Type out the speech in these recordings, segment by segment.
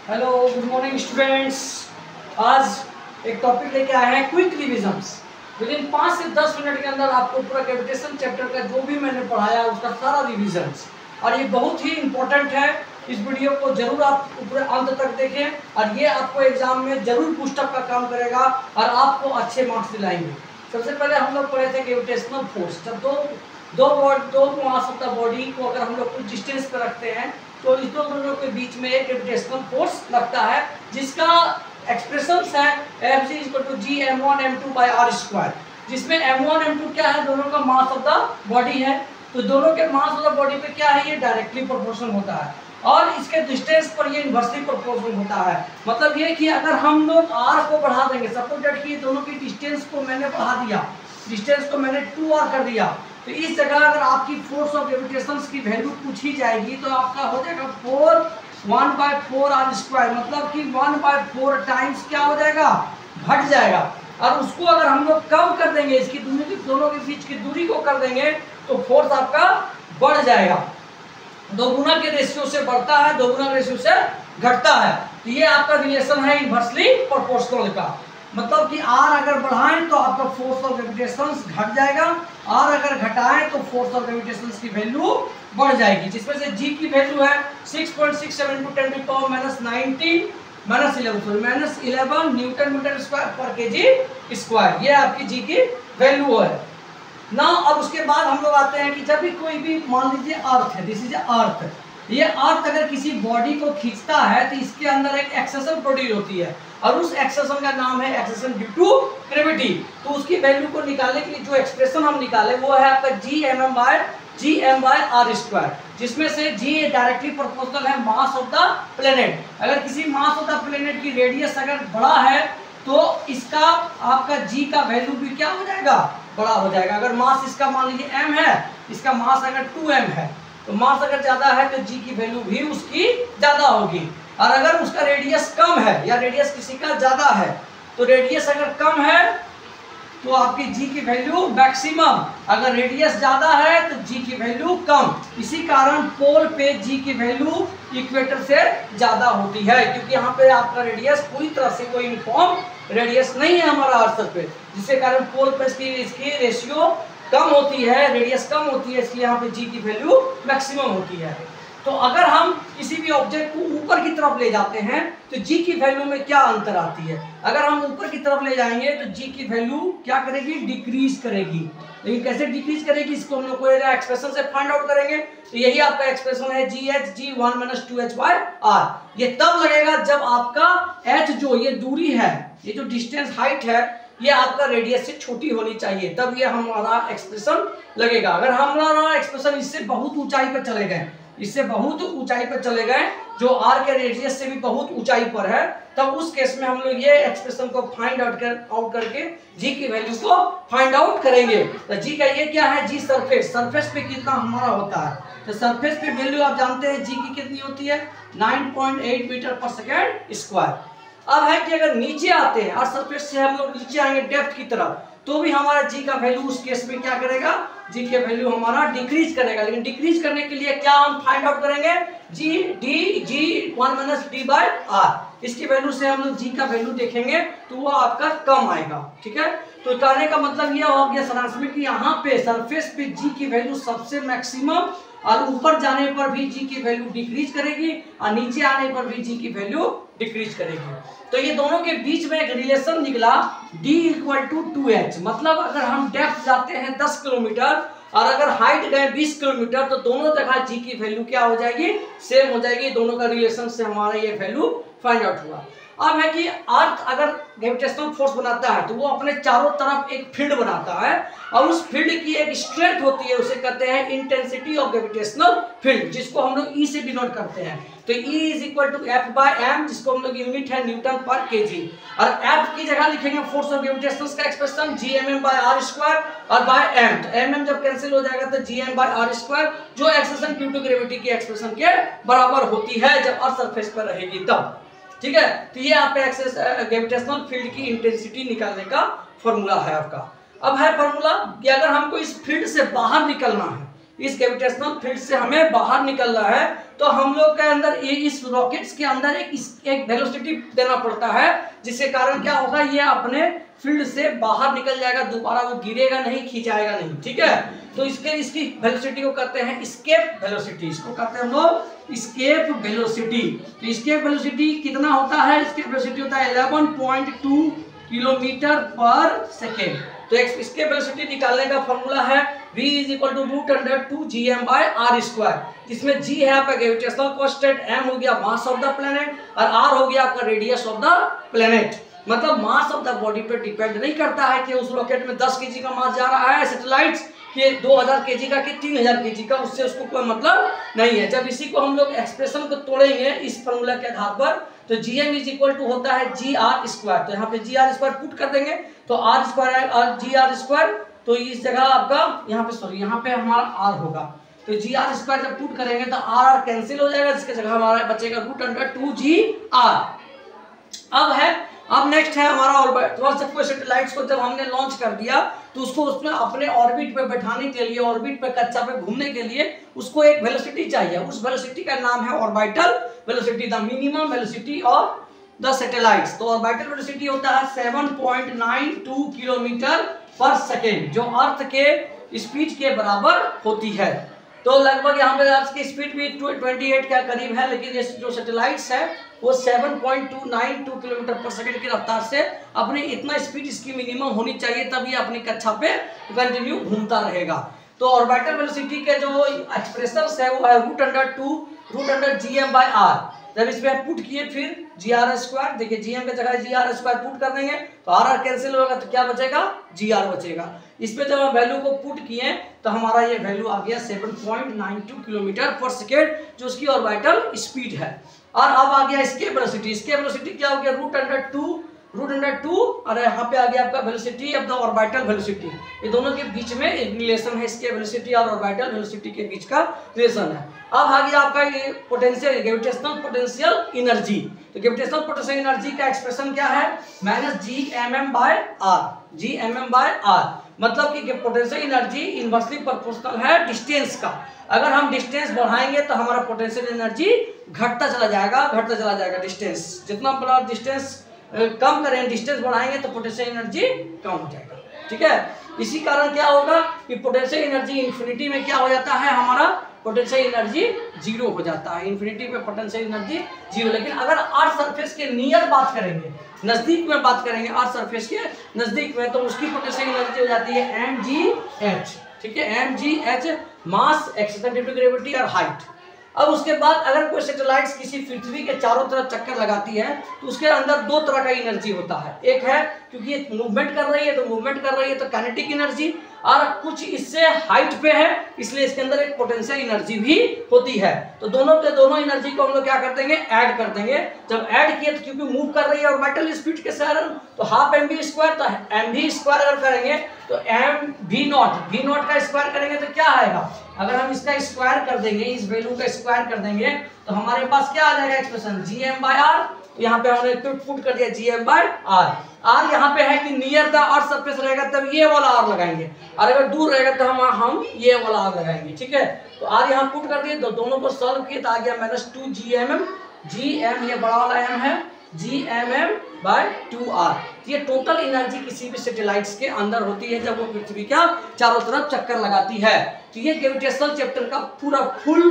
Hello good morning students. आज एक topic लेके आए हैं क्विक रिविजन्स। विद इन 5 से 10 मिनट के अंदर आपको पूरा कैविटेशन चैप्टर का जो भी मैंने पढ़ाया उसका सारा रिविजन्स, और ये बहुत ही इंपॉर्टेंट है। इस वीडियो को जरूर आप पूरे अंत तक देखें और ये आपको एग्जाम में जरूर पुस्टअप का काम करेगा और आपको अच्छे मार्क्स दिलाएंगे। सबसे पहले हम लोग पढ़े थे कैविटेशनल फोर्स। जब दो मास ऑफ द बॉडी को अगर हम लोग कुछ डिस्टेंस पर रखते हैं तो इस दोनों के बीच में एक ग्रेविटेशनल फोर्स लगता है, जिसका एक्सप्रेशंस है Fg=Gm1m2/r², जिसमें m1 m2 क्या है, दोनों का मास ऑफ द बॉडी है। तो दोनों के मास ऑफ द बॉडी पे क्या है, ये डायरेक्टली प्रोपोर्शनल होता है और इसके डिस्टेंस पर ये इनवर्सली प्रोपोर्शनल होता है। मतलब ये कि अगर हम लोग r को बढ़ा देंगे, सपोज दैट कि दोनों की डिस्टेंस को मैंने बढ़ा दिया, डिस्टेंस को मैंने 2r कर दिया, तो इस जगह अगर आपकी फोर्स ऑफ ग्रेविटेशन की वैल्यू पूछी जाएगी तो आपका हो जाएगा 1/4r², मतलब कि 1/4 टाइम्स क्या हो जाएगा, घट जाएगा। और उसको अगर हम लोग कम कर देंगे, इसकी दोनों के बीच की दूरी को कर देंगे तो फोर्स आपका बढ़ जाएगा। दोगुना के रेशियो से बढ़ता है, दोगुना रेशियो से घटता है। तो ये आपका रिलेशन है इनवर्सली प्रोपोर्शनल का। मतलब कि r अगर बढ़ाएं तो आपका फोर्स ऑफ ग्रेविटेशन घट जाएगा, r अगर घटाएं तो फोर्स ऑफ ग्रेविटेशन की वैल्यू बढ़ जाएगी। जिसमें से g की वैल्यू है 6.672 10 11 न्यूटन मीटर स्क्वायर पर केजी स्क्वायर, ये आपकी g की वैल्यू है ना। अब उसके बाद हम लोग आते हैं कि जब भी कोई भी मान लीजिए अर्थ है, दिस इज अर्थ, ये अर्थ अगर किसी बॉडी को खींचता है तो इसके अंदर एक एक्सेशन प्रोड्यूस होती है और उस एक्सेशन का नाम है एक्सेशन ड्यू टू ग्रेविटी। तो उसकी वैल्यू को निकालने के लिए जो एक्सप्रेशन हम निकाले वो है आपका Gm/r², जिसमें से g डायरेक्टली प्रोपोर्शनल है मास ऑफ द प्लेनेट। अगर किसी मास ऑफ द प्लेनेट की रेडियस अगर बड़ा है तो इसका आपका g का वैल्यू भी क्या हो जाएगा, बड़ा हो जाएगा। अगर मास इसका मान लीजिए m है, इसका मास अगर 2m है, तो मास अगर ज्यादा है तो g की वैल्यू भी उसकी ज्यादा होगी। और अगर उसका रेडियस कम है या रेडियस किसी का ज्यादा है, तो रेडियस अगर कम है तो आपकी g की वैल्यू मैक्सिमम, अगर रेडियस ज्यादा है तो g की वैल्यू कम। इसी कारण पोल पे g की वैल्यू इक्वेटर से ज्यादा होती है, क्योंकि यहाँ पे आपका रेडियस पूरी तरह से कोई यूनिफॉर्म रेडियस नहीं है हमारा अर्थ पे, जिसके कारण पोल पे इसकी रेशियो कम होती है, रेडियस कम होती है, इसलिए यहाँ पे g की वैल्यू मैक्सिमम होती है। तो अगर हम किसी भी ऑब्जेक्ट को ऊपर की तरफ ले जाते हैं तो g की वैल्यू में क्या अंतर आती है। अगर हम ऊपर की तरफ ले जाएंगे तो g की वैल्यू क्या करेगी, डिक्रीज करेगी। लेकिन कैसे डिक्रीज करेगी, इसको हम लोग एक्सप्रेशन से फाइंड आउट करेंगे। तो यही आपका एक्सप्रेशन है Gh 2h/r। ये तब लगेगा जब आपका h जो ये दूरी है, ये जो डिस्टेंस हाइट है, ये आपका रेडियस से छोटी होनी चाहिए, तब ये हमारा एक्सप्रेशन लगेगा। अगर हमारा एक्सप्रेशन इससे बहुत ऊंचाई पर चले गए, इससे बहुत ऊंचाई पर चले गए, जो r के रेडियस से भी बहुत ऊंचाई पर है, तब उस केस में हम लोग ये एक्सप्रेशन को फाइंड आउट करके g की वैल्यू को फाइंड आउट करेंगे। तो g का ये क्या है, g सरफेस पे कितना हमारा होता है। तो सरफेस पे वैल्यू आप जानते हैं g की कितनी होती है, 9.8 मीटर पर सेकेंड स्क्वायर। अब है कि अगर नीचे आते हैं और सरफेस से हम लोग नीचे आएंगे डेप्थ की तरफ, तो भी हमारा g का वैल्यू उस केस में क्या करेगा, g के वैल्यू हमारा डिक्रीज करेगा। लेकिन डिक्रीज करने के लिए क्या हम फाइंड आउट करेंगे, G1 - d/r। इसकी वैल्यू से हम लोग g का वैल्यू देखेंगे तो वो आपका कम आएगा। ठीक है, तो कहने का मतलब यह हो गया सारांश में कि यहाँ पे सरफेस पे g की वैल्यू सबसे मैक्सिमम, और ऊपर जाने पर भी g की वैल्यू डिक्रीज करेगी और नीचे आने पर भी g की वैल्यू डिक्रीज करेगी। तो ये दोनों के बीच में एक रिलेशन निकला d = 2h। मतलब अगर हम डेप्थ जाते हैं 10 किलोमीटर और अगर हाइट गए 20 किलोमीटर, तो दोनों जगह g की वैल्यू क्या हो जाएगी, सेम हो जाएगी। दोनों का रिलेशन से हमारा ये वैल्यू फाइंड आउट हुआ। अब है कि अर्थ अगर ग्रेविटेशनल फोर्स बनाता है तो वो अपने चारों तरफ एक फील्ड बनाता है, और उस फील्ड की एक स्ट्रेंथ होती है, उसे कहते हैं इंटेंसिटी ऑफ ग्रेविटेशनल फील्ड, जिसको हम लोग E से डिनोट करते हैं। तो E = F/m, जिसको हम लोग यूनिट है न्यूटन पर केजी, और F की जगह लिखेंगे फोर्स ऑफ ग्रेविटेशन का एक्सप्रेशन Gmm/r² और बाय m। तो mm जब कैंसिल हो जाएगा तो Gm/r², जो एक्सेशन ड्यू टू ग्रेविटी की एक्सप्रेशन के बराबर होती है जब अर्थ सरफेस पर रहेगी तब। ठीक है, तो ये आपका ग्रेविटेशनल फील्ड की इंटेंसिटी निकालने का फॉर्मूला है आपका। अब है फॉर्मूला कि अगर हमको इस फील्ड से बाहर निकलना है, इस ग्रेविटेशनल फील्ड से हमें बाहर निकलना है, तो हम लोग के अंदर इस रॉकेट्स के अंदर एक वेलोसिटी देना पड़ता है, जिसके कारण क्या होगा, ये अपने फील्ड से बाहर निकल जाएगा, दोबारा वो गिरेगा नहीं, खींचाएगा नहीं। ठीक है, तो इसकी वेलोसिटी को कहते हैं एस्केप वेलोसिटी, इसको कहते हैं हम लोग एस्केप वेलोसिटी। तो एस्केप वेलोसिटी कितना होता है, एस्केप वेलोसिटी होता है 11.2 किलोमीटर पर सेकेंड। तो इसके वेलोसिटी निकालने का फॉर्मूला है v = √2 gm/r², जिसमें g है आपका ग्रेविटेशनल कांस्टेंट, m हो गया मास ऑफ द प्लेनेट और r हो गया आपका रेडियस ऑफ द प्लेनेट। मतलब मास ऑफ द बॉडी पे डिपेंड नहीं करता है कि उस रॉकेट में 10 केजी का मास जा रहा है, सैटेलाइट्स के 2000 केजी का कि 3000 केजी का, उससे उसको कोई मतलब नहीं है। जब इसी को हम लोग एक्सप्रेशन को तोड़ेंगे इस फॉर्मूला के आधार पर, तो gm = होता है gr²। तो यहाँ पे gr² पुट कर देंगे तो r² है और gr², तो इस जगह आपका यहाँ पे हमारा r होगा, तो gr² जब पुट करेंगे तो r कैंसिल हो जाएगा, जिसके जगह हमारा बचेगा √2 gr। अब नेक्स्ट है हमारा ऑर्बिट। सैटेलाइट्स को जब हमने लॉन्च कर दिया तो उसको उसमें अपने ऑर्बिट पे बैठाने के लिए, ऑर्बिट पे कक्षा पे घूमने के लिए उसको एक वेलोसिटी चाहिए। उस वेलोसिटी का नाम है orbital velocity, the minimum velocity of the satellites. तो ऑर्बिटल वेलोसिटी होता है 7.92 किलोमीटर पर सेकेंड, जो अर्थ के स्पीड के बराबर होती है। तो लगभग यहाँ पे अर्थ की स्पीड भी 28 के करीब है, लेकिन ये जो सैटेलाइट्स है वो 7.292 किलोमीटर पर सेकंड की रफ्तार से अपनी इतना स्पीड इसकी मिनिमम होनी चाहिए, तभी अपनी कक्षा पे कंटिन्यू घूमता रहेगा। तो ऑर्बिटल वेलोसिटी के जो एक्सप्रेशन है वो है √2 gm/r। जब इसमें पुट किए फिर gr², देखिए gm की जगह gr² पुट कर देंगे तो r कैंसिल होगा, तो क्या बचेगा, gr बचेगा। इसमें जब हम वैल्यू को पुट किए तो हमारा ये वैल्यू आ गया 7.92 किलोमीटर पर सेकेंड, जो उसकी ऑर्बिटल स्पीड है। और अब आ गया इसके वेलोसिटी। इसके वेलोसिटी क्या हो गया, √2 और यहाँ पे आ गया आपका velocity of the orbital velocity. ये दोनों के बीच में रिलेशन है, इसके वेलोसिटी और ऑर्बिटल वेलोसिटी के बीच का रिलेशन है। अब आ गया आपका ये पोटेंशियल, ग्रेविटेशनल पोटेंशियल एनर्जी। तो ग्रेविटेशनल पोटेंशियल एनर्जी का एक्सप्रेशन क्या है, -gmm/r। मतलब कि पोटेंशियल एनर्जी इनवर्सली प्रोपोर्शनल है डिस्टेंस का। अगर हम डिस्टेंस बढ़ाएंगे तो हमारा पोटेंशियल एनर्जी घटता चला जाएगा डिस्टेंस। जितना बड़ा डिस्टेंस कम करें, डिस्टेंस बढ़ाएंगे तो पोटेंशियल एनर्जी कम हो जाएगा। ठीक है, इसी कारण क्या होगा कि पोटेंशियल एनर्जी इन्फिनिटी में क्या हो जाता है, हमारा पोटेंशियल एनर्जी 0 हो जाता है। इन्फिनिटी पे पोटेंशियल एनर्जी 0। लेकिन अगर अर्थ सरफेस के नियर बात करेंगे, नजदीक में बात करेंगे, अर्थ सरफेस के नजदीक में, तो उसकी पोटेंशियल एनर्जी हो जाती है mgh। ठीक है, mgh mass, acceleration due to gravity और हाइट। अब उसके बाद अगर कोई सैटेलाइट्स किसी पृथ्वी के चारों तरफ चक्कर लगाती है तो उसके अंदर दो तरह का एनर्जी होता है। एक है क्योंकि ये मूवमेंट कर रही है तो काइनेटिक एनर्जी, और कुछ इससे हाइट पे है इसलिए इसके अंदर एक पोटेंशियल एनर्जी भी होती है। तो दोनों के दोनों एनर्जी को हम लोग क्या कर देंगे, ऐड कर देंगे। जब ऐड किए तो क्योंकि मूव कर रही है ऑर्बिटल स्पीड के साथ, तो हाफ mv², तो mv² अगर करेंगे तो v0 का स्क्वायर करेंगे तो क्या आएगा, अगर हम इसका स्क्वायर कर देंगे, इस वैल्यू का स्क्वायर कर देंगे तो हमारे पास क्या आ जाएगा एक्सप्रेशन, gm/r। तो यहाँ पे हमने पुट कर दिया gm/r। r यहाँ पे है कि नियर द अर्थ सरफेस रहेगा तब ये वाला r लगाएंगे, और अगर दूर रहेगा तो हम ये वाला r लगाएंगे। ठीक है, तो r यहाँ पुट कर दिए, तो दोनों को सॉल्व किए तो आ गया -2 gm ये बड़ा वाला m है, gmm/2r। ये टोटल एनर्जी किसी भी सैटेलाइट्स के अंदर होती है जब वो पृथ्वी का चारों तरफ चक्कर लगाती है। तो ये ग्रेविटेशनल चैप्टर का पूरा फुल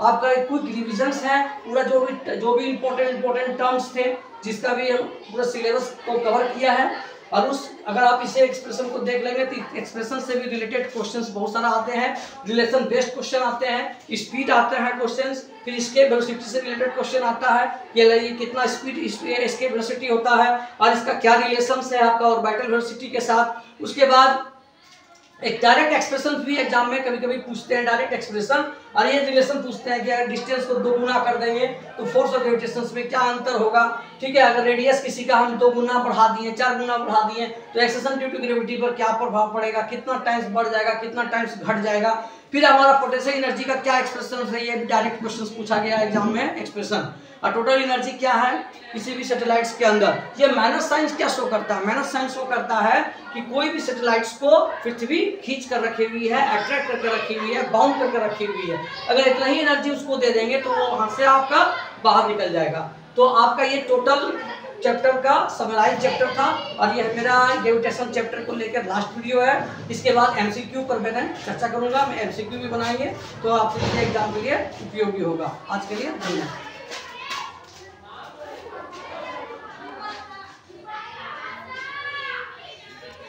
आपका क्विक रिविजन्स है, पूरा जो भी इम्पोर्टेंट टर्म्स थे जिसका भी हम पूरा सिलेबस को कवर किया है। और अगर आप इसे एक्सप्रेशन को देख लेंगे तो एक्सप्रेशन से भी रिलेटेड क्वेश्चंस बहुत सारा आते हैं, रिलेशन बेस्ड क्वेश्चन आते हैं, स्पीड आते हैं क्वेश्चंस, फिर इसके वेलोसिटी से रिलेटेड क्वेश्चन आता है, ये कितना स्पीड इसके वेलोसिटी होता है और इसका क्या रिलेशन है आपका ऑर्बिटल वेलोसिटी के साथ। उसके बाद एक डायरेक्ट एक्सप्रेशन भी एग्जाम में कभी कभी पूछते हैं, डायरेक्ट एक्सप्रेशन, और ये रिलेशन पूछते हैं कि अगर डिस्टेंस को 2 गुना कर देंगे तो फोर्स ऑफ ग्रेविटेशन में क्या अंतर होगा। ठीक है, अगर रेडियस किसी का हम 2 गुना बढ़ा दिए, 4 गुना बढ़ा दिए तो एक्सेलरेशन ड्यू टू ग्रेविटी पर क्या प्रभाव पड़ेगा, कितना टाइम्स बढ़ जाएगा, कितना टाइम्स घट जाएगा, फिर हमारा पोटेंशियल एनर्जी का क्या एक्सप्रेशन है, ये डायरेक्ट क्वेश्चन पूछा गया एग्जाम में एक्सप्रेशन। और टोटल एनर्जी क्या है किसी भी सैटेलाइट्स के अंदर। ये माइनस साइंस क्या शो करता है, माइनस साइंस शो करता है कि कोई भी सैटेलाइट्स को पृथ्वी खींच कर रखी हुई है, अट्रैक्ट करके रखी हुई है, बाउंड करके रखी हुई है। अगर इतना ही एनर्जी उसको दे देंगे तो वो वहाँ से आपका बाहर निकल जाएगा। तो आपका ये टोटल चैप्टर का समराइज चैप्टर था और ये मेरा ग्रेविटेशन चैप्टर को लेकर लास्ट वीडियो है। इसके बाद एमसीक्यू पर मैं चर्चा करूंगा, मैं एमसीक्यू भी बनाएंगे तो आपके लिए एग्जाम के लिए उपयोगी होगा। आज के लिए धन्यवाद।